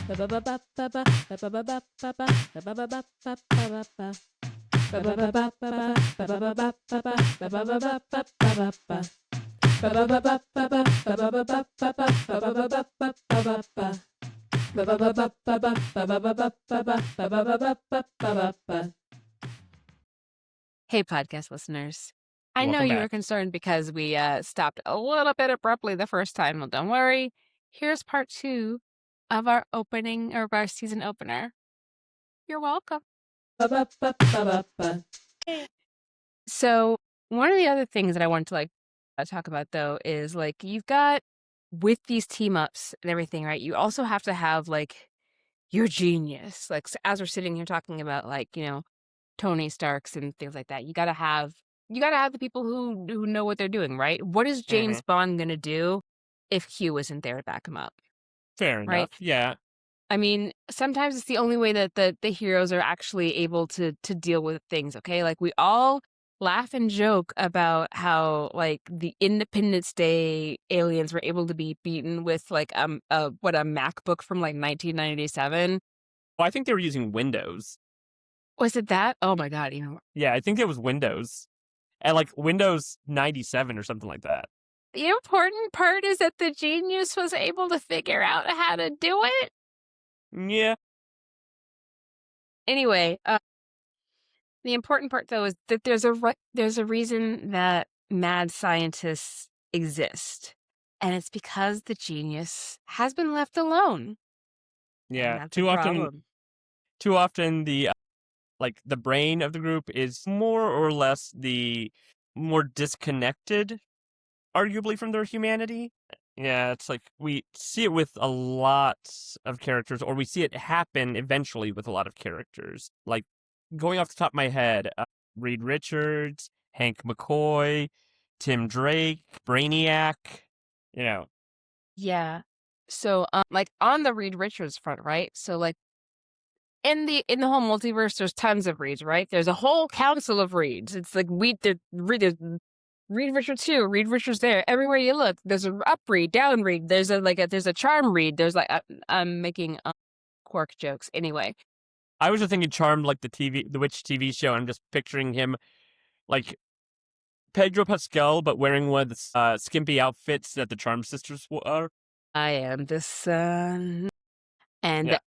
Hey, podcast listeners. I know Welcome you were back. concerned because we stopped a little bit abruptly the first time. Well, don't worry. Here's part 2 of our opening or of our season opener. You're welcome. So one of the other things that I wanted to talk about though is like you've got with these team ups and everything, right? You also have to have like your genius. Like as we're sitting here talking about Tony Starks and things like that, you gotta have the people who know what they're doing, right? What is James Bond gonna do if Q isn't there to back him up? Fair Right? enough. Yeah. I mean, sometimes it's the only way that the heroes are actually able to deal with things, okay? Like we all laugh and joke about how like the Independence Day aliens were able to be beaten with like a MacBook from like 1997. Well, I think they were using Windows. Was it that? Oh my God, even more. Yeah, I think it was Windows. And like Windows 97 or something like that. The important part is that the genius was able to figure out how to do it. Yeah. Anyway, the important part though is that there's a reason that mad scientists exist, and it's because the genius has been left alone. Yeah. And that's a problem. Too often the the brain of the group is more or less the more disconnected, arguably, from their humanity. Yeah, it's like we see it with a lot of characters, or we see it happen eventually with a lot of characters. Like, going off the top of my head, Reed Richards, Hank McCoy, Tim Drake, Brainiac, you know. Yeah. So, like on the Reed Richards front, right? So, like in the whole multiverse, there's tons of Reeds, right? There's a whole council of Reeds. It's like there's Reed Richards here, Reed Richards there. Everywhere you look, there's a up read, down read. There's a charm read. There's like I'm making Quark jokes anyway. I was just thinking Charmed, like the Witch TV show. I'm just picturing him like Pedro Pascal, but wearing one of the skimpy outfits that the Charm sisters wore. I am the sun, and Yeah.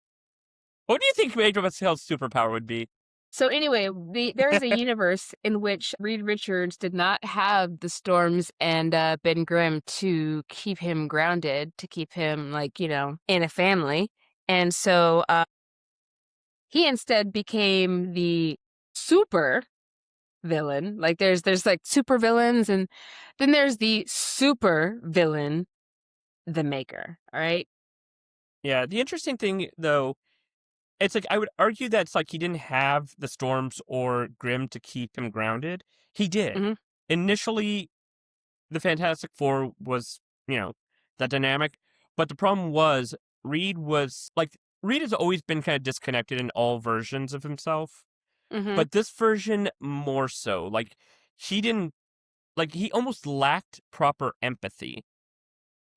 What do you think Pedro Pascal's superpower would be? So anyway, there is a universe in which Reed Richards did not have the Storms and Ben Grimm to keep him grounded, to keep him in a family, and so he instead became the super villain. Like there's like super villains, and then there's the super villain, the Maker. All right. Yeah, the interesting thing though, it's like I would argue that it's like he didn't have the Storms or Grimm to keep him grounded. He did. Mm-hmm. Initially, the Fantastic Four was, that dynamic. But the problem was Reed has always been kind of disconnected in all versions of himself. Mm-hmm. But this version more so. Like he almost lacked proper empathy.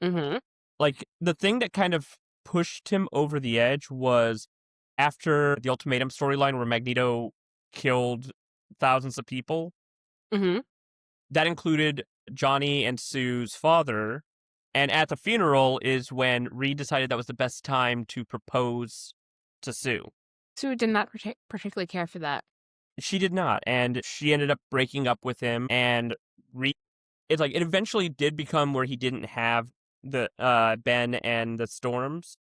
Mm-hmm. Like the thing that kind of pushed him over the edge was after the Ultimatum storyline where Magneto killed thousands of people. Mm-hmm. That included Johnny and Sue's father. And at the funeral is when Reed decided that was the best time to propose to Sue. Sue did not particularly care for that. She did not. And she ended up breaking up with him. And it eventually did become where he didn't have the Ben and the Storms.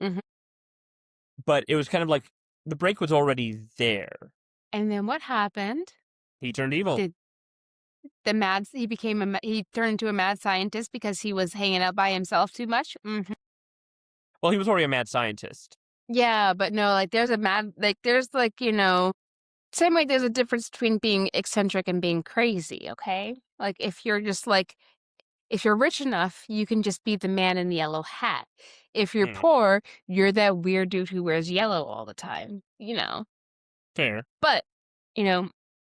Mm-hmm. But it was kind of like the break was already there. And then what happened? He turned evil. He turned into a mad scientist because he was hanging out by himself too much. Mm-hmm. Well, he was already a mad scientist. Yeah, but no, like there's same way there's a difference between being eccentric and being crazy, okay? Like if you're rich enough, you can just be the man in the yellow hat. If you're poor, you're that weird dude who wears yellow all the time, Fair. But,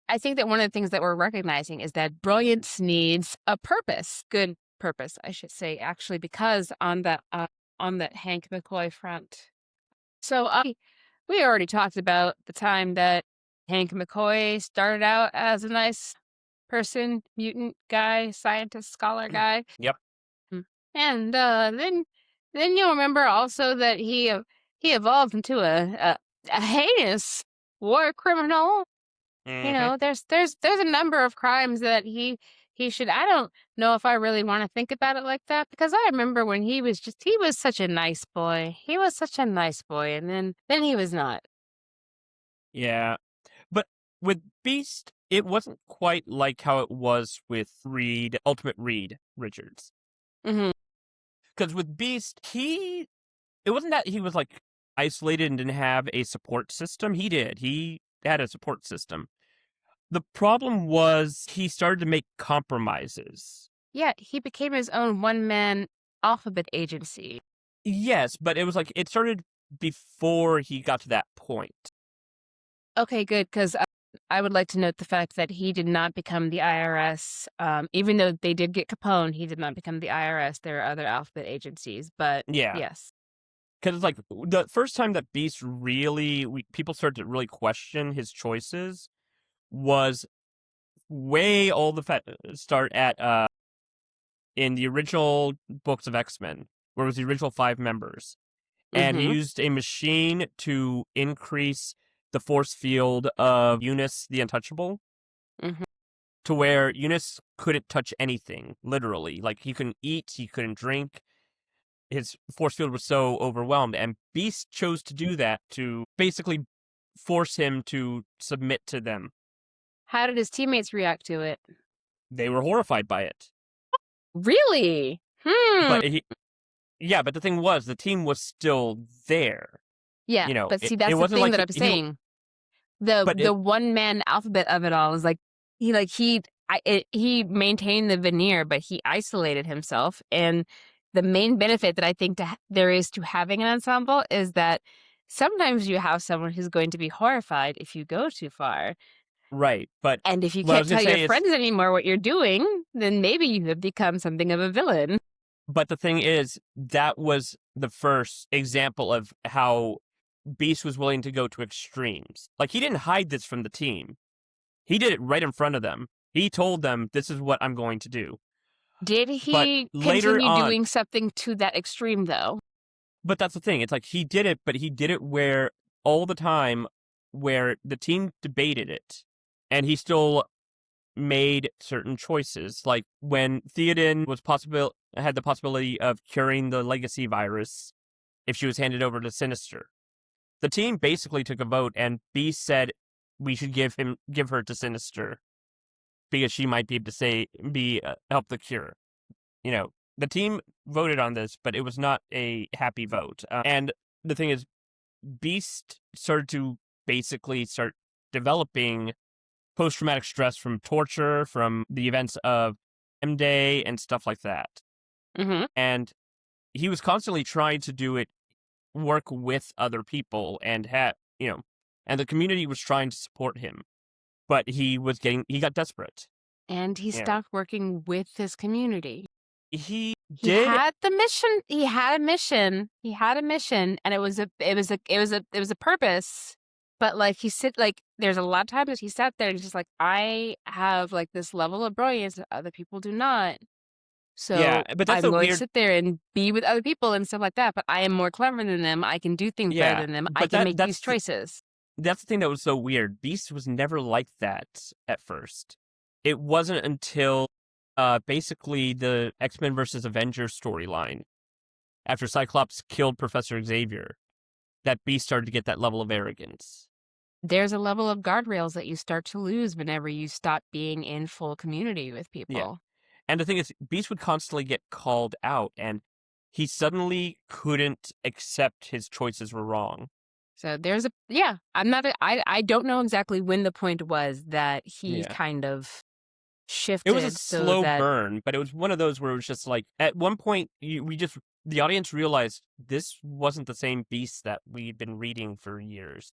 I think that one of the things that we're recognizing is that brilliance needs a purpose, good purpose, I should say, actually, because on that Hank McCoy front, So we already talked about the time that Hank McCoy started out as a nice person, mutant guy, scientist, scholar guy. Yep. Mm. And then you'll remember also that he evolved into a heinous war criminal. You Hmm. know, there's a number of crimes that he should. I don't know if I really want to think about it like that because I remember when he was such a nice boy. He was such a nice boy, and then he was not. Yeah. But with Beast, it wasn't quite like how it was with Ultimate Reed Richards. Hmm. Because with Beast, it wasn't that he was like isolated and didn't have a support system. He did. He had a support system. The problem was he started to make compromises. Yeah, he became his own one man alphabet agency. Yes, but it was like it started before he got to that point. Okay, good, because I would like to note the fact that he did not become the IRS. Even though they did get Capone, he did not become the IRS. There are other alphabet agencies, but Yeah. yes. Because it's like the first time that Beast really, people started to really question his choices was way all the start at in the original books of X-Men, where it was the original 5 members. And he Mm-hmm. used a machine to increase the force field of Eunice the Untouchable Mm-hmm. to where Eunice couldn't touch anything, literally. Like, he couldn't eat, he couldn't drink. His force field was so overwhelmed. And Beast chose to do that to basically force him to submit to them. How did his teammates react to it? They were horrified by it. Really? Hmm. But yeah, but the thing was, the team was still there. Yeah, You know, but see, it that's the wasn't thing like that I'm saying. but The one man alphabet of it all is like he maintained the veneer, but he isolated himself. And the main benefit that I think there is to having an ensemble is that sometimes you have someone who's going to be horrified if you go too far. right. But And if you what I can't was going tell to your say is, friends anymore what you're doing, then maybe you have become something of a villain. but the thing is, that was the first example of how Beast was willing to go to extremes. Like, he didn't hide this from the team. He did it right in front of them. He told them, this is what I'm going to do. Did But he later continue on, doing something to that extreme, though? but that's the thing. It's like he did it, but he did it where all the time where the team debated it. And he still made certain choices. Like when Theoden had the possibility of curing the legacy virus if she was handed over to Sinister. The team basically took a vote, and Beast said we should give her to Sinister because she might be able to help the cure. You know, the team voted on this, but it was not a happy vote. And the thing is, Beast started to basically start developing post-traumatic stress from torture, from the events of M-Day and stuff like that. Mm-hmm. And he was constantly trying to work with other people and and the community was trying to support him. But he got desperate. And he You know, stopped working with his community. he He did, had the mission. He had a mission. He had a mission, and it was a purpose. But like there's a lot of times that he sat there and he's just like, I have like this level of brilliance that other people do not. yeah, So but that's I'm a going to weird, sit there and be with other people and stuff like that. But I am more clever than them. I can do things better yeah, than them. I but can make these choices. that's the thing that was so weird. Beast was never like that at first. It wasn't until basically the X-Men versus Avengers storyline after Cyclops killed Professor Xavier that Beast started to get that level of arrogance. There's a level of guardrails that you start to lose whenever you stop being in full community with Yeah. people. And the thing is, Beast would constantly get called out, and he suddenly couldn't accept his choices were wrong. So there's I don't know exactly when the point was that he Yeah. kind of It was a shifted so slow that burn, but it was one of those where it was just like, at one point, the audience realized this wasn't the same Beast that we'd been reading for years.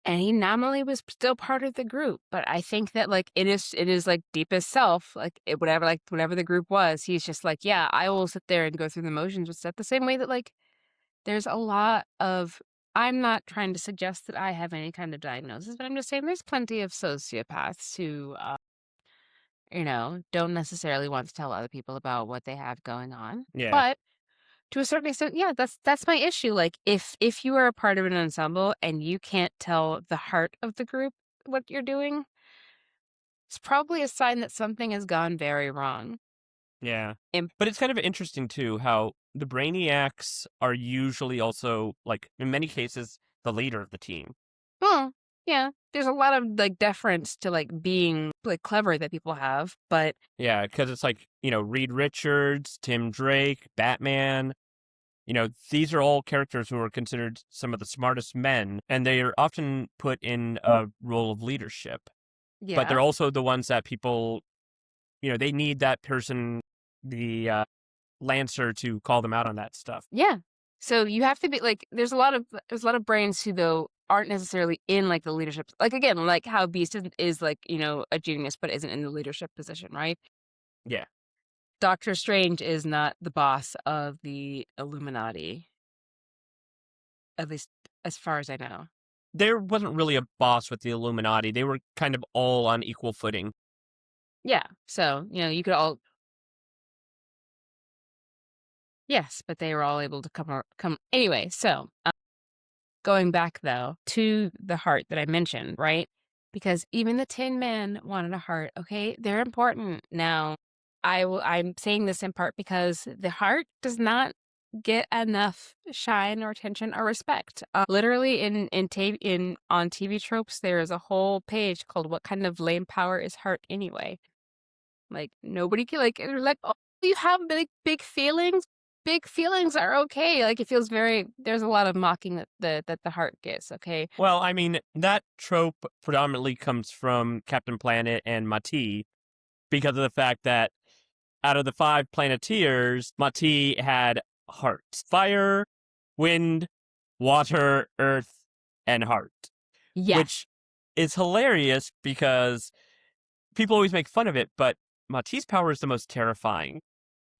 and he nominally was still part of the group, but I think that like it is like deepest self, whatever the group was, he's just like, yeah, I will sit there and go through the motions with stuff the same way that like there's a lot of I'm not trying to suggest that I have any kind of diagnosis, but I'm just saying there's plenty of sociopaths who, don't necessarily want to tell other people about what they have going on. Yeah. But to a certain extent, yeah, that's my issue. Like if you are a part of an ensemble and you can't tell the heart of the group what you're doing, it's probably a sign that something has gone very wrong. Yeah. And But it's kind of interesting too how the brainiacs are usually also, like, in many cases, the leader of the team. well, yeah, there's a lot of like deference to like being like clever that people have, but Yeah, because it's like, Reed Richards, Tim Drake, Batman. These are all characters who are considered some of the smartest men, and they are often put in a role of leadership. But yeah, they're also the ones that people, they need that person, the Lancer, to call them out on that stuff. yeah. So you have to be like, there's a lot of brains who though aren't necessarily in like the leadership. Like again, like how Beast is like a genius, but isn't in the leadership position, right? Yeah. Doctor Strange is not the boss of the Illuminati, at least as far as I know. There wasn't really a boss with the Illuminati. They were kind of all on equal footing. Yeah. So, you could all yes, but they were all able to come anyway. So, going back though to the heart that I mentioned, right? Because even the Tin Man wanted a heart, okay? They're important. Now, I'm saying this in part because the heart does not get enough shine or attention or respect. Literally in on TV tropes, there is a whole page called "What Kind of Lame Power Is Heart Anyway?" Like nobody can like they're like, "Oh, you have big feelings? Big feelings are okay." Like it feels very there's a lot of mocking that the heart gets, okay? Well, I mean, that trope predominantly comes from Captain Planet and Mati because of the fact that out of the 5 Planeteers, Mati had hearts: fire, wind, water, earth, and heart. Yes. Which is hilarious because people always make fun of it, but Mati's power is the most terrifying.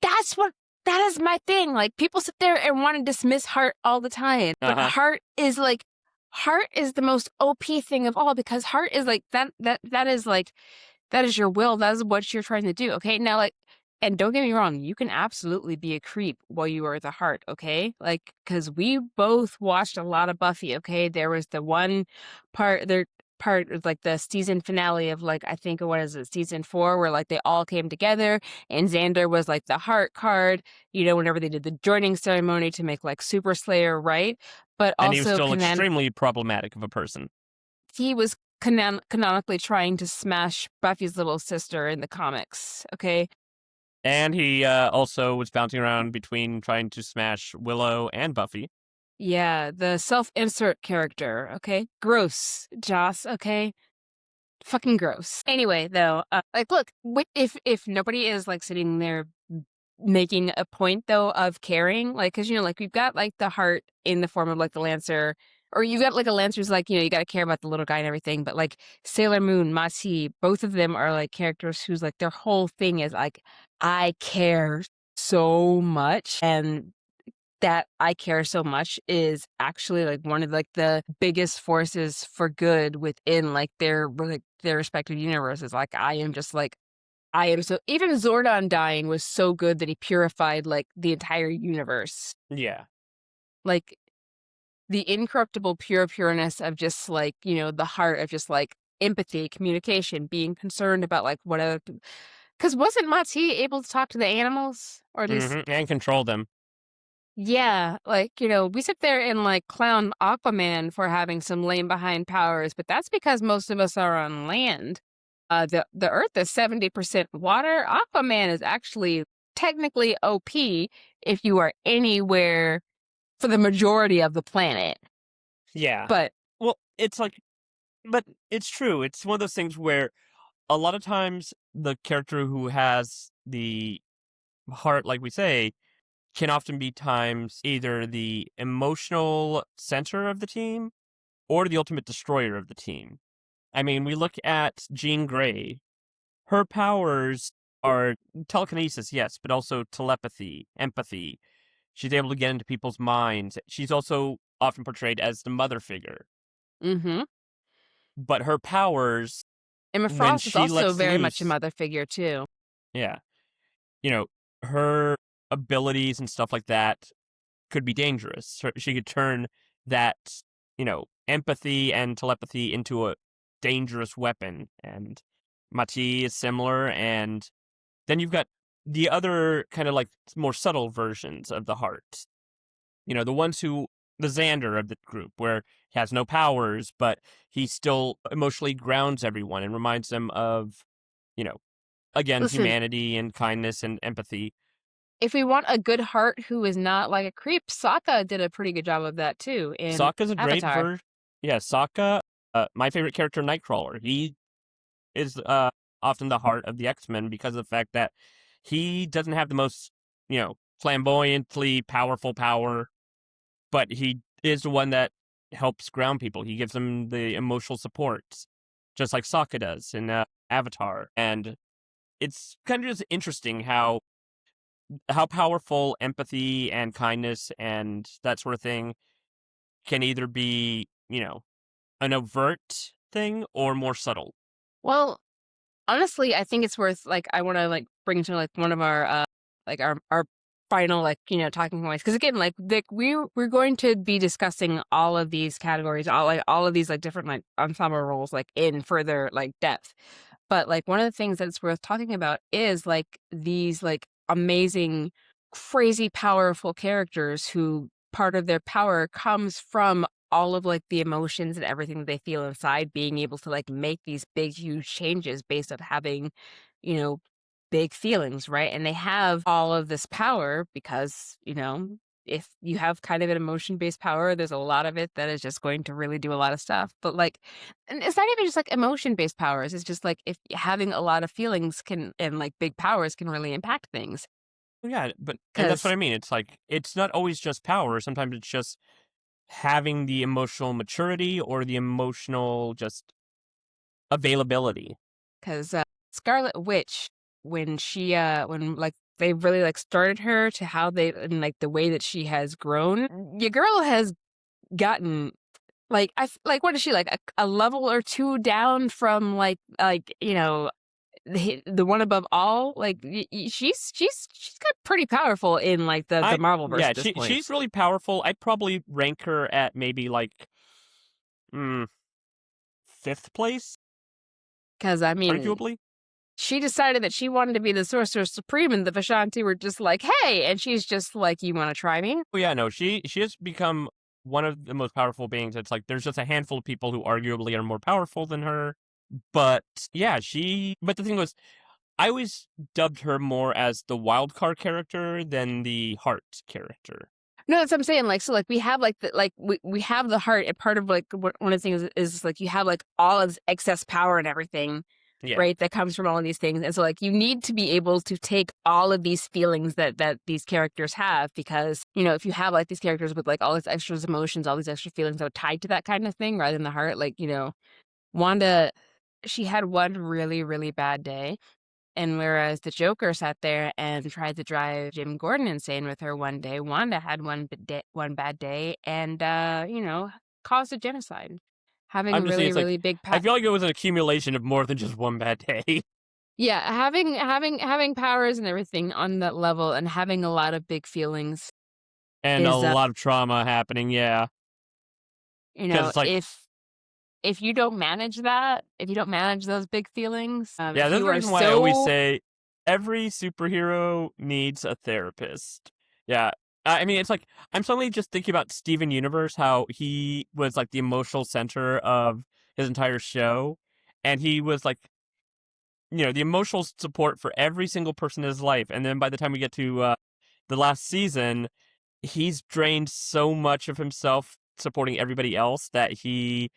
That's what that is my thing. Like people sit there and want to dismiss heart all the time. But Uh-huh. heart is the most OP thing of all because heart is like that is like that is your will. That is what you're trying to do. Okay. Now, like, and don't get me wrong, you can absolutely be a creep while you are the heart. Okay. Like, because we both watched a lot of Buffy. Okay. There was the one part of like the season finale of like, I think, what is it, season 4, where like they all came together and Xander was like the heart card, whenever they did the joining ceremony to make like Super Slayer, right? But And he was also, still extremely problematic of a person. he was canonically trying to smash Buffy's little sister in the comics. Okay. And he also was bouncing around between trying to smash Willow and Buffy. Yeah, the self-insert character. Okay. Gross, Joss. Okay. Fucking gross. Anyway, though, like, look, if nobody is like sitting there making a point though of caring, like, because like we've got like the heart in the form of like the Lancer, or you've got like a Lancer's like you got to care about the little guy and everything, but like Sailor Moon, Masi, both of them are like characters whose like their whole thing is like I care so much, and that I care so much is actually like one of like the biggest forces for good within like their respective universes. Like I am just like I am so even Zordon dying was so good that he purified like the entire universe. Yeah. Like the incorruptible pureness of just like, the heart of just like empathy, communication, being concerned about like what other because wasn't Mati able to talk to the animals? Or at least And control them. yeah, like, we sit there and like clown Aquaman for having some lame behind powers, but that's because most of us are on land. The Earth is 70% water. Aquaman is actually technically OP if you are anywhere for the majority of the planet. Yeah. But Well, it's like, but it's true. It's one of those things where a lot of times the character who has the heart, like we say, can often be times either the emotional center of the team or the ultimate destroyer of the team. I mean, we look at Jean Grey. Her powers are telekinesis, yes, but also telepathy, empathy. She's able to get into people's minds. She's also often portrayed as the mother figure. Mm-hmm. But her powers, Emma when Frost is she also lets very much a loose, mother figure too. yeah, you know, her abilities and stuff like that could be dangerous. She could turn that, empathy and telepathy into a dangerous weapon. And Mati is similar. And then you've got the other kind of like more subtle versions of the heart. The ones the Xander of the group, where he has no powers, but he still emotionally grounds everyone and reminds them of, you know, again, Listen, humanity and kindness and empathy. if we want a good heart who is not like a creep, Sokka did a pretty good job of that too in Sokka's a great Avatar. Yeah, Sokka, my favorite character, Nightcrawler. He is often the heart of the X-Men because of the fact that he doesn't have the most, flamboyantly powerful power, but he is the one that helps ground people. He gives them the emotional support, just like Sokka does in Avatar. And it's kind of just interesting how powerful empathy and kindness and that sort of thing can either be, an overt thing or more subtle. Well, honestly, I think it's worth I want to bring to one of our our final talking points, because again we're going to be discussing all of these categories, all of these different ensemble roles in further depth. But one of the things that's worth talking about is these amazing, crazy powerful characters who part of their power comes from all of the emotions and everything that they feel inside, being able to make these big huge changes based on having, you know, big feelings, right? And they have all of this power because, if you have kind of an emotion-based power, there's a lot of it that is just going to really do a lot of stuff. But and it's not even just emotion-based powers. It's just if having a lot of feelings can and big powers can really impact things. Yeah, and that's what Because I mean. It's like it's not always just power. Sometimes it's just having the emotional maturity or the emotional just availability. because Scarlet Witch, when she when they really started her to how they and the way that she has grown, your girl has gotten what is she a level or two down from the one above all. She's got pretty powerful in the Marvel verse Yeah, at this point. she's really powerful. I'd probably rank her at maybe mm, fifth place, Because I mean, arguably. she decided that she wanted to be the Sorcerer Supreme, and the Vishanti were just like, "Hey," and she's just like, "You want to try me?" Oh yeah, no, she has become one of the most powerful beings. It's like there's just a handful of people who arguably are more powerful than her. But yeah, but the thing was, I always dubbed her more as the wild card character than the heart character. No, that's what I'm saying. We have we have the heart, and part of one of the things is you have all of this excess power and everything, Yeah. right? That comes from all of these things, and so you need to be able to take all of these feelings that these characters have, because if you have these characters with all these extra emotions, all these extra feelings that are tied to that kind of thing, rather than the heart, Wanda, she had one really really bad day. And whereas the Joker sat there and tried to drive Jim Gordon insane with her one day, Wanda had one bad day and, caused a genocide, having I'm just saying, really, it's like really big I feel like it was an accumulation of more than just one bad day. Yeah, having powers and everything on that level and having a lot of big feelings And a is, lot of trauma happening, yeah. Because it's like, if you don't manage that, if you don't manage those big feelings, yeah, if that's you the are reason why I always so say every superhero needs a therapist. Yeah. I mean, it's like, I'm suddenly just thinking about Steven Universe, how he was like the emotional center of his entire show. And he was like, the emotional support for every single person in his life. And then by the time we get to the last season, he's drained so much of himself supporting everybody else that he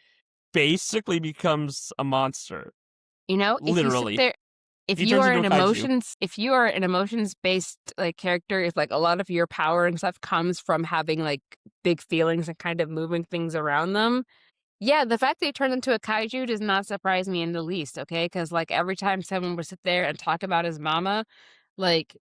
basically becomes a monster. if you sit Literally. there, He turns into a kaiju. if you are an emotions based character, if a lot of your power and stuff comes from having big feelings and kind of moving things around them, yeah, the fact that he turned into a kaiju does not surprise me in the least. Okay, because every time someone would sit there and talk about his mama, like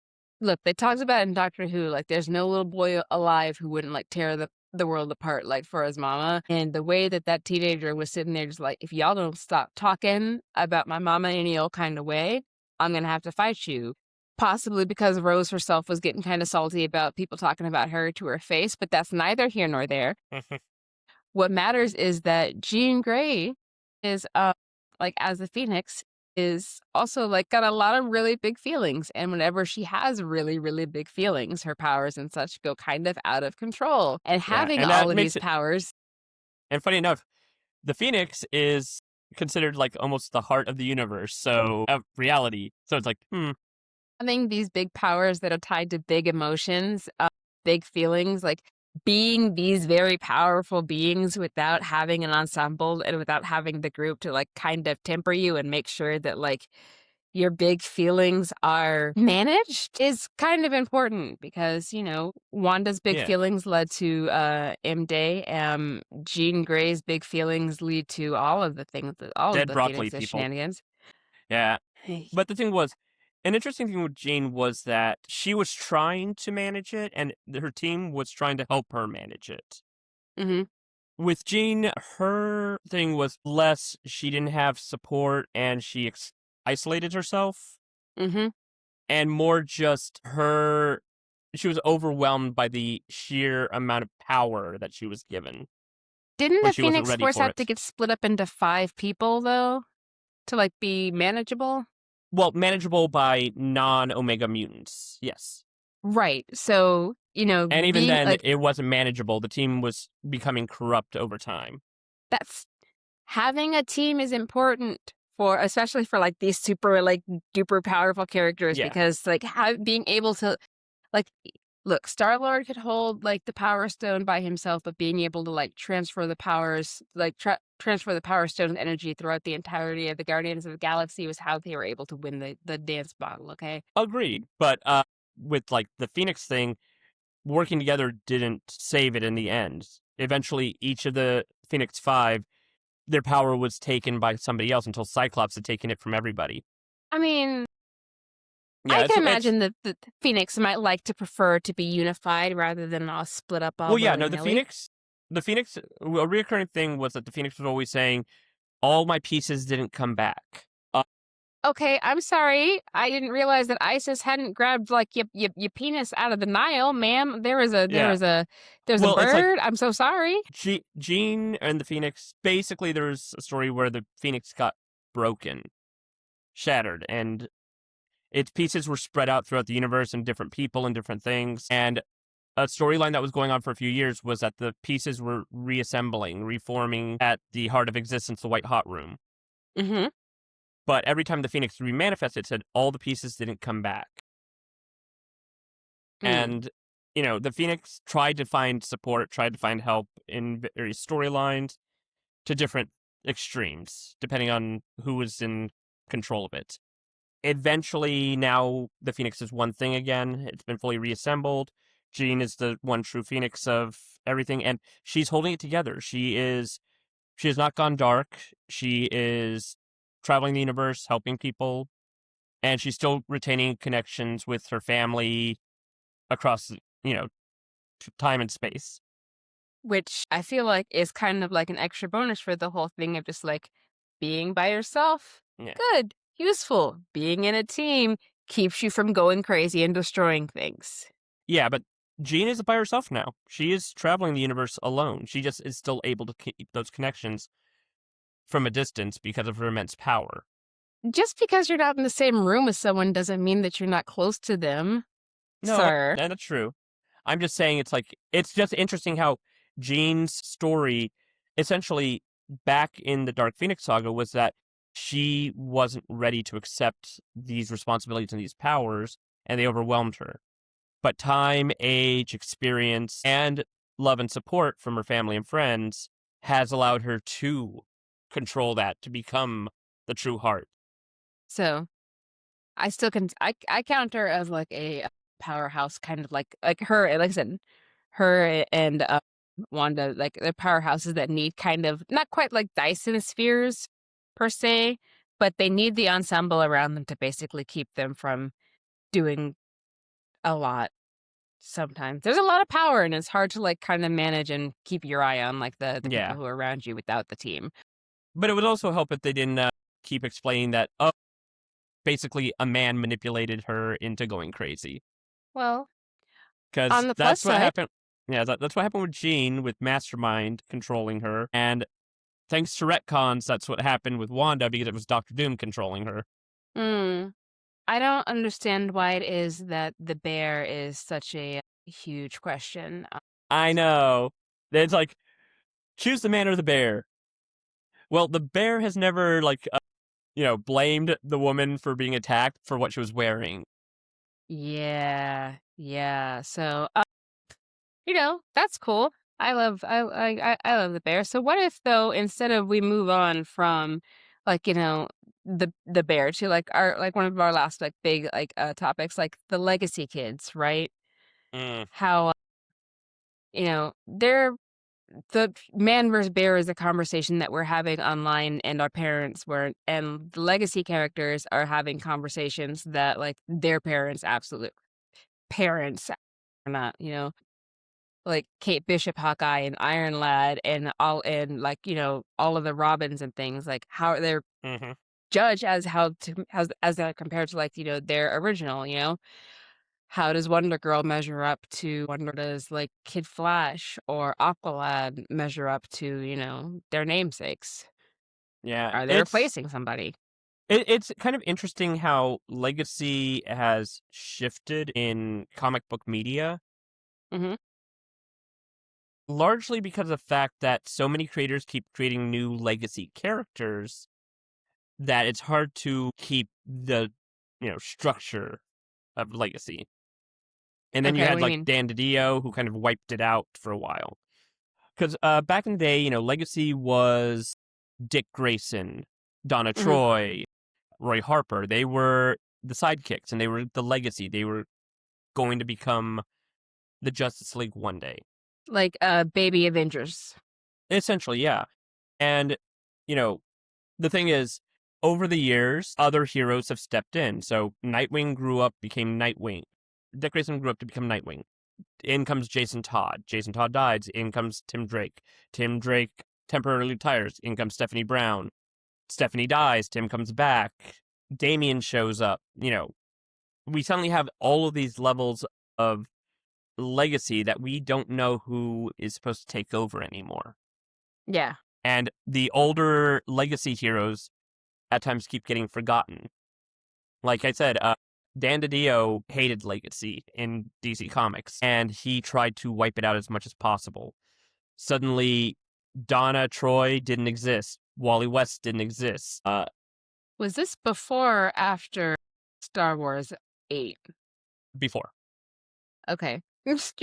Look, they talked about in Doctor Who, like, there's no little boy alive who wouldn't, like, tear the world apart, like, for his mama, and the way that that teenager was sitting there just like, "If y'all don't stop talking about my mama any old kind of way, I'm gonna have to fight you." Possibly because Rose herself was getting kinda salty about people talking about her to her face, but that's neither here nor there. What matters is that Jean Grey is, like, as the Phoenix, is also, like, got a lot of really big feelings, and whenever she has really, really big feelings, her powers and such go kind of out of control, and Yeah, having and all that of makes these it. powers. And funny enough, the Phoenix is considered like almost the heart of the universe, so of reality. So it's like, Having these big powers that are tied to big emotions, big feelings, like being these very powerful beings without having an ensemble and without having the group to like kind of temper you and make sure that like your big feelings are managed is kind of important because, Wanda's big yeah, feelings led to M Day. Jean Grey's big feelings lead to all of the things, all of dead the broccoli Phoenix's people. shenanigans. Yeah. But the thing was, an interesting thing with Jean was that she was trying to manage it, and her team was trying to help her manage it. Mm-hmm. With Jean, her thing was less she didn't have support and she isolated herself, Mm-hmm. and more just she was overwhelmed by the sheer amount of power that she was given Didn't when the she wasn't Phoenix ready Force for have to it. get split up into 5 people, though, to, like, be manageable? Well, manageable by non-Omega mutants, yes. Right, so, And even being, then, like, it wasn't manageable. The team was becoming corrupt over time. that's having a team is important for especially for, like, these super, like, duper powerful characters Yeah, because, like, being able to, like, look, Star-Lord could hold, like, the Power Stone by himself, but being able to, like, transfer the powers, like, transfer the Power Stone energy throughout the entirety of the Guardians of the Galaxy was how they were able to win the dance battle, okay? agreed. But with like the Phoenix thing, working together didn't save it in the end. Eventually, each of the Phoenix Five, their power was taken by somebody else until Cyclops had taken it from everybody. I mean, Yeah, I it's can it's imagine that the Phoenix might like to prefer to be unified rather than all split up all well, yeah, no, the willy-nilly. Phoenix, a reoccurring thing was that the Phoenix was always saying, "All my pieces didn't come back." Okay, I'm sorry. I didn't realize that ISIS hadn't grabbed like your penis out of the Nile, ma'am. Yeah, There's a well, it's like bird. I'm so sorry. Jean and the Phoenix. Basically, there's a story where the Phoenix got broken, shattered, and its pieces were spread out throughout the universe and different people and different things. And a storyline that was going on for a few years was that the pieces were reassembling, reforming at the heart of existence, the White Hot Room. Mm-hmm. But every time the Phoenix remanifested, it said all the pieces didn't come back. Mm. And, the Phoenix tried to find support, tried to find help in various storylines to different extremes, depending on who was in control of it. Eventually, now the Phoenix is one thing again. It's been fully reassembled. Jean is the one true Phoenix of everything, and she's holding it together. She has not gone dark. She is traveling the universe, helping people, and she's still retaining connections with her family across, you know, time and space. Which I feel like is kind of like an extra bonus for the whole thing of just like being by yourself. Yeah. Good, useful. Being in a team keeps you from going crazy and destroying things. Yeah, but Jean is by herself now. She is traveling the universe alone. She just is still able to keep those connections from a distance because of her immense power. Just because you're not in the same room as someone doesn't mean that you're not close to them, No, sir. that's true. I'm just saying it's just interesting how Jean's story essentially back in the Dark Phoenix saga was that she wasn't ready to accept these responsibilities and these powers, and they overwhelmed her. But time, age, experience, and love and support from her family and friends has allowed her to control that to become the true heart. So I still can I count her as like a powerhouse, kind of like her. Like I said, her and Wanda, like they're powerhouses that need kind of not quite like Dyson spheres per se, but they need the ensemble around them to basically keep them from doing a lot sometimes. There's a lot of power, and it's hard to, like, kinda manage and keep your eye on, like, the people Yeah. who are around you without the team. But it would also help if they didn't keep explaining that, oh, basically a man manipulated her into going crazy. Well, Because on the plus that's what side. happened. Yeah, that's what happened with Jean with Mastermind controlling her. And thanks to retcons, that's what happened with Wanda because it was Doctor Doom controlling her. Mm. I don't understand why it is that the bear is such a huge question. I know. It's like, choose the man or the bear. Well, the bear has never, like, blamed the woman for being attacked for what she was wearing. Yeah, yeah. So, that's cool. I love the bear. So what if though instead of we move on from like, the bear to like our like one of our last like big like topics like the legacy kids, right? Mm, How they're the man versus bear is a conversation that we're having online and our parents were and the legacy characters are having conversations that like their parents absolute parents are not, like Kate Bishop, Hawkeye, and Iron Lad, and like all of the Robins and things. Like how they're hmm judged as how to as they're compared to like their original. How does Wonder Girl measure up to Wonder does like Kid Flash or Aqualad measure up to their namesakes? Yeah, Are they replacing somebody? it's kind of interesting how legacy has shifted in comic book media, Hmm. largely because of the fact that so many creators keep creating new legacy characters that it's hard to keep the structure of legacy. And then you Okay, what had do you like mean? Dan DiDio who kind of wiped it out for a while. Because back in the day, Legacy was Dick Grayson, Donna Hmm. Troy, Roy Harper. They were the sidekicks, and they were the Legacy. They were going to become the Justice League one day. Like baby Avengers. Essentially, yeah. And, you know, the thing is, over the years, other heroes have stepped in. So Nightwing grew up, became Nightwing. Dick Grayson grew up to become Nightwing. In comes Jason Todd. Jason Todd dies. In comes Tim Drake. Tim Drake temporarily retires. In comes Stephanie Brown. Stephanie dies. Tim comes back. Damian shows up. We suddenly have all of these levels of legacy that we don't know who is supposed to take over anymore. Yeah. And the older legacy heroes at times keep getting forgotten. Like I said, Dan DiDio hated legacy in DC Comics, and he tried to wipe it out as much as possible. Suddenly, Donna Troy didn't exist. Wally West didn't exist. Was this before or after Star Wars 8? Before. Okay. Just,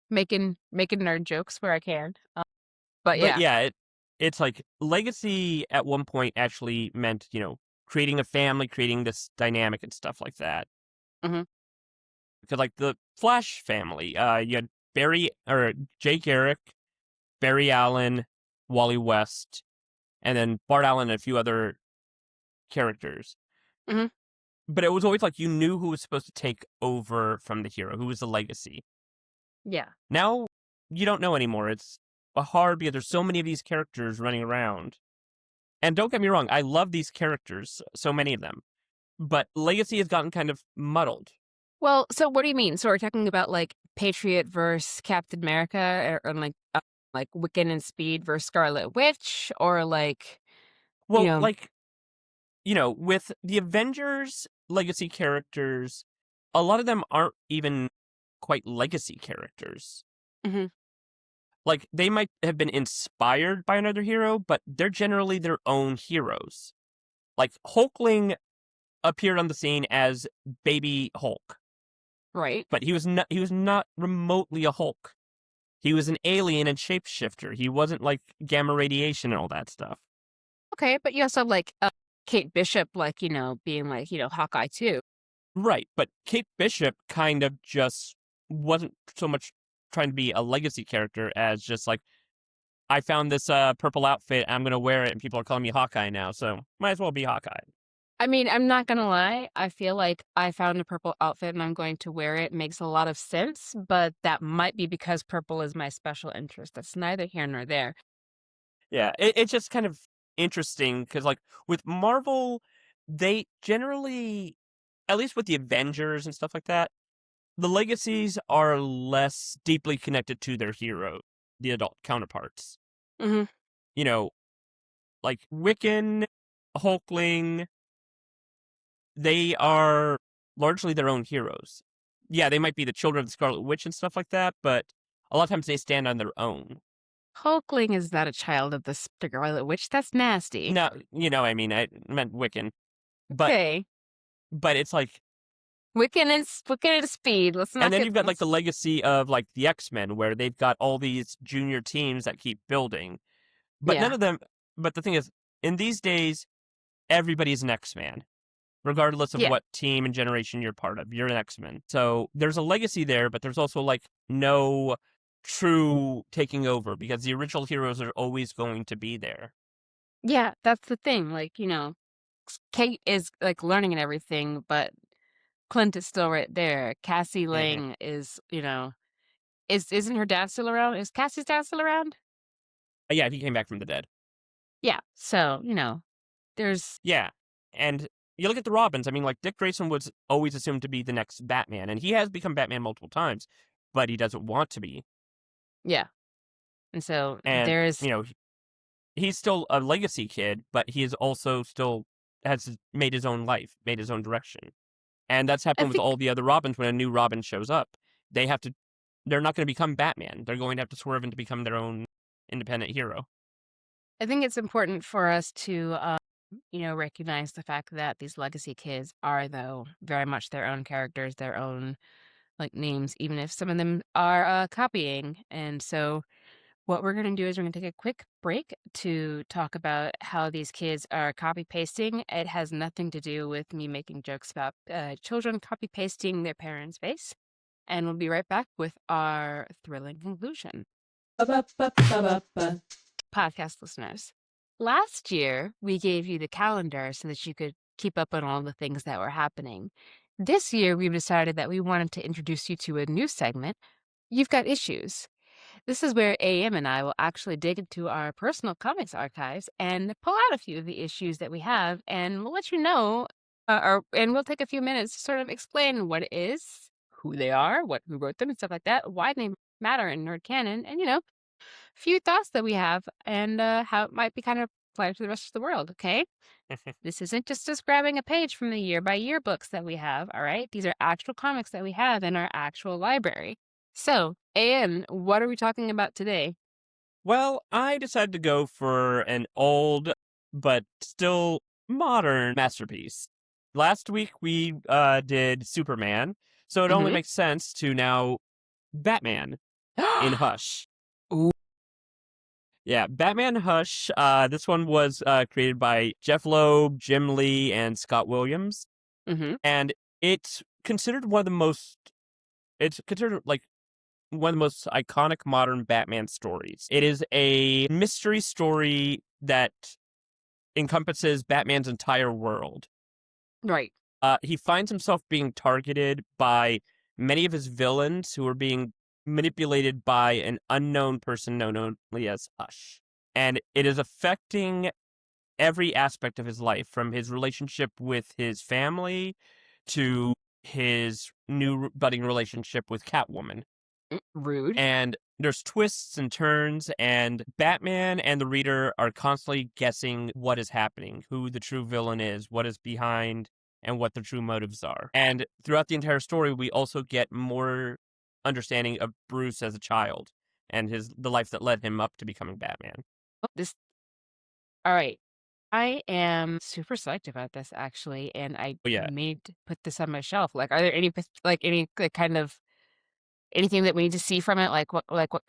making nerd jokes where I can. But But yeah. yeah, it's like legacy at one point actually meant, creating a family, creating this dynamic and stuff like that. Mhm. Because like the Flash family, you had Barry or Jay Garrick, Barry Allen, Wally West, and then Bart Allen and a few other characters. Mhm. But it was always like you knew who was supposed to take over from the hero, who was the legacy. Yeah. Now you don't know anymore. It's hard because there's so many of these characters running around. And don't get me wrong, I love these characters, so many of them. But legacy has gotten kind of muddled. Well, so what do you mean? So we're talking about like Patriot versus Captain America or like Wiccan and Speed versus Scarlet Witch or like, you Well, know, like, with the Avengers legacy characters, a lot of them aren't even quite legacy characters. mhm, Like, they might have been inspired by another hero, but they're generally their own heroes. Like, Hulkling appeared on the scene as baby Hulk, right. but he was not remotely a Hulk. He was an alien and shapeshifter. He wasn't like gamma radiation and all that stuff. Okay, but you also have like Kate Bishop like, being like, Hawkeye too. Right, but Kate Bishop kind of just wasn't so much trying to be a legacy character as just like, I found this purple outfit, I'm gonna wear it, and people are calling me Hawkeye now, so might as well be Hawkeye. I mean, I'm not gonna lie, I feel like I found a purple outfit and I'm going to wear it, makes a lot of sense, but that might be because purple is my special interest. That's neither here nor there. Yeah, it's just kind of interesting because, like, with Marvel, they generally, at least with the Avengers and stuff like that, the legacies are less deeply connected to their hero, the adult counterparts. Mhm. You know, like Wiccan, Hulkling, they are largely their own heroes. Yeah, they might be the children of the Scarlet Witch and stuff like that, but a lot of times they stand on their own. Hulkling is not a child of the Scarlet Witch, that's nasty. No, I mean, I meant Wiccan, but Okay. it's like, Wiccan and Speed, let's and not then get you've got like let's the legacy of like the X-Men where they've got all these junior teams that keep building. But none yeah. of them, but the thing is, in these days, everybody's an X-Man, regardless of Yeah. what team and generation you're part of. You're an X-Men. So there's a legacy there, but there's also like no true taking over because the original heroes are always going to be there. Yeah, that's the thing, like, Kate is, like, learning and everything, but Clint is still right there. Cassie Hmm. Lang is, isn't her dad still around? Is Cassie's dad still around? Yeah, he came back from the dead. Yeah, so, there's Yeah. And you look at the Robins, I mean, like, Dick Grayson was always assumed to be the next Batman, and he has become Batman multiple times, but he doesn't want to be. yeah, and so And, there's he's still a legacy kid, but he is also still made his own life, made his own direction. And that's I happened with think all the other Robins when a new Robin shows up. They have to, they're not going to become Batman. They're going to have to swerve into become their own independent hero. I think it's important for us to, recognize the fact that these legacy kids are, though, very much their own characters, their own, like, names, even if some of them are, copying, and so what we're gonna do is we're gonna take a quick break to talk about how these kids are copy pasting. It has nothing to do with me making jokes about children copy pasting their parents' face. And we'll be right back with our thrilling conclusion. Ba-ba-ba-ba-ba-ba. Podcast listeners, last year we gave you the calendar so that you could keep up on all the things that were happening. This year we've decided that we wanted to introduce you to a new segment. You've got issues. This is where AM and I will actually dig into our personal comics archives and pull out a few of the issues that we have, and we'll let you know, and we'll take a few minutes to sort of explain what it is, who they are, who wrote them, and stuff like that, why they matter in nerd canon, and a few thoughts that we have, and how it might be kind of applied to the rest of the world. Okay, this isn't just us grabbing a page from the year by year books that we have, all right? These are actual comics that we have in our actual library. So, AM, what are we talking about today? Well, I decided to go for an old but still modern masterpiece. Last week we did Superman, so it only Mhm. makes sense to now Batman in Hush. Ooh. Yeah, Batman Hush. This one was created by Jeff Loeb, Jim Lee, and Scott Williams, Mhm. and it's considered one of the most. It's considered like one of the most iconic modern Batman stories. It is a mystery story that encompasses Batman's entire world. Right. He finds himself being targeted by many of his villains who are being manipulated by an unknown person known only as Hush. And it is affecting every aspect of his life, from his relationship with his family to his new budding relationship with Catwoman. Rude. And there's twists and turns, and Batman and the reader are constantly guessing what is happening, who the true villain is, what is behind, and what the true motives are. And throughout the entire story, we also get more understanding of Bruce as a child and the life that led him up to becoming Batman. Oh, this. All right. I am super psyched about this actually, and I But yeah, may put this on my shelf. Like, are there any like, kind of anything that we need to see from it? Like what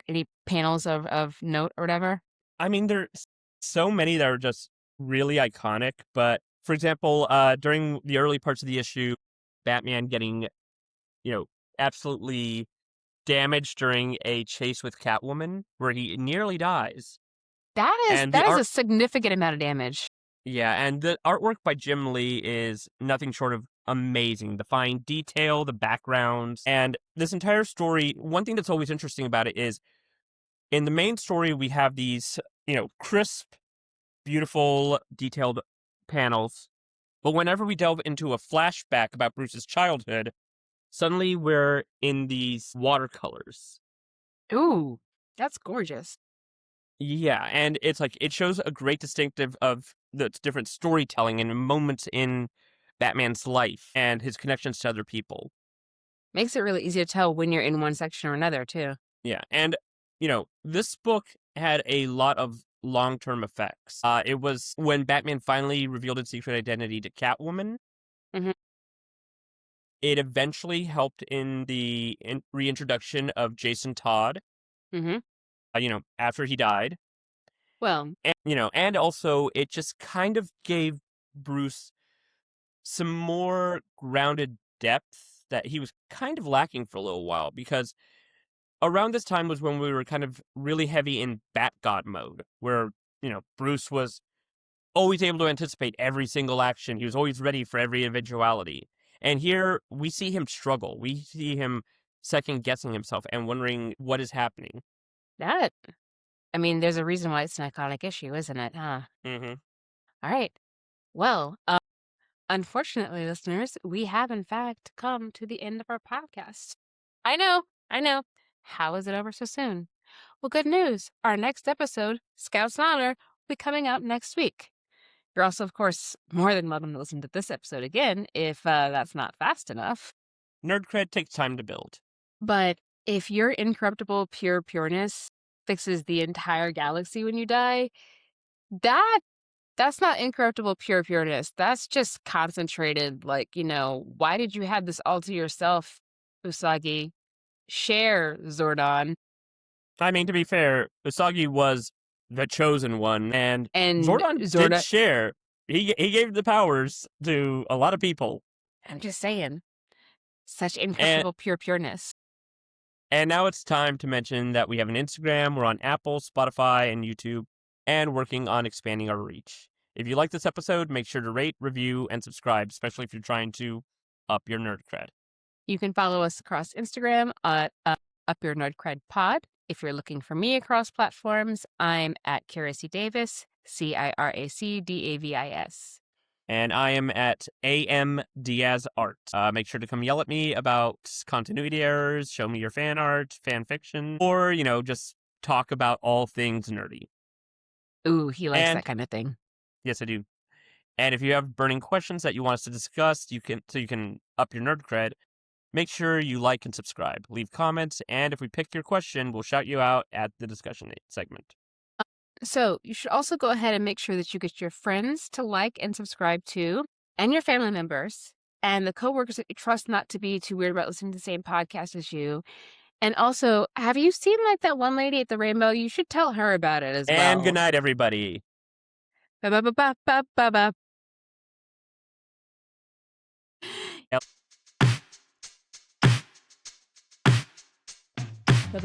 any panels of note or whatever? I mean, there's so many that are just really iconic. But for example, during the early parts of the issue, Batman getting, you know, absolutely damaged during a chase with Catwoman where he nearly dies. That is And the that is a art, significant amount of damage. Yeah, and the artwork by Jim Lee is nothing short of amazing. The fine detail, the backgrounds, and this entire story. One thing that's always interesting about it is in the main story, we have these, crisp, beautiful, detailed panels. But whenever we delve into a flashback about Bruce's childhood, suddenly we're in these watercolors. Ooh, that's gorgeous. Yeah, and it's like it shows a great distinctive of the different storytelling and moments in Batman's life and his connections to other people. Makes it really easy to tell when you're in one section or another, too. Yeah, and this book had a lot of long-term effects. It was when Batman finally revealed his secret identity to Catwoman. Mhm. It eventually helped in the reintroduction of Jason Todd. Mhm. After he died. Well, And also it just kind of gave Bruce some more grounded depth that he was kind of lacking for a little while, because around this time was when we were kind of really heavy in Bat God mode, where, Bruce was always able to anticipate every single action. He was always ready for every eventuality. And here we see him struggle. We see him second guessing himself and wondering what is happening. that I mean, there's a reason why it's an iconic issue, isn't it, huh? Mm-hmm. All right. Well, unfortunately, listeners, we have in fact come to the end of our podcast. I know, I know. How is it over so soon? Well, good news. Our next episode, Scouts in Honor, will be coming out next week. You're also, of course, more than welcome to listen to this episode again if that's not fast enough. Nerd cred takes time to build. But if your incorruptible pure pureness fixes the entire galaxy when you die, that's not incorruptible pure pureness. That's just concentrated, why did you have this all to yourself, Usagi? Share, Zordon. I mean, to be fair, Usagi was the chosen one, and And Zordon did Zordon, share. He gave the powers to a lot of people. I'm just saying, such And incorruptible pure pureness. and now it's time to mention that we have an Instagram. We're on Apple, Spotify, and YouTube, and working on expanding our reach. If you like this episode, make sure to rate, review, and subscribe, especially if you're trying to up your nerd cred. You can follow us across Instagram at Up Your Nerd Cred Pod. If you're looking for me across platforms, I'm at Ciracy Davis, CIRACDAVIS. And I am at AM Diaz Art. Make sure to come yell at me about continuity errors, show me your fan art, fan fiction, or, just talk about all things nerdy. Ooh, he likes And that kind of thing. yes, I do. And if you have burning questions that you want us to discuss, you can up your nerd cred. Make sure you like and subscribe, leave comments, and if we pick your question, we'll shout you out at the discussion segment. So you should also go ahead and make sure that you get your friends to like and subscribe to, and your family members, and the coworkers that you trust not to be too weird about listening to the same podcast as you. And also, have you seen that one lady at the Rainbow? You should tell her about it as well. And good night, everybody. Ba-ba-ba-ba-ba-ba. Yep. Ba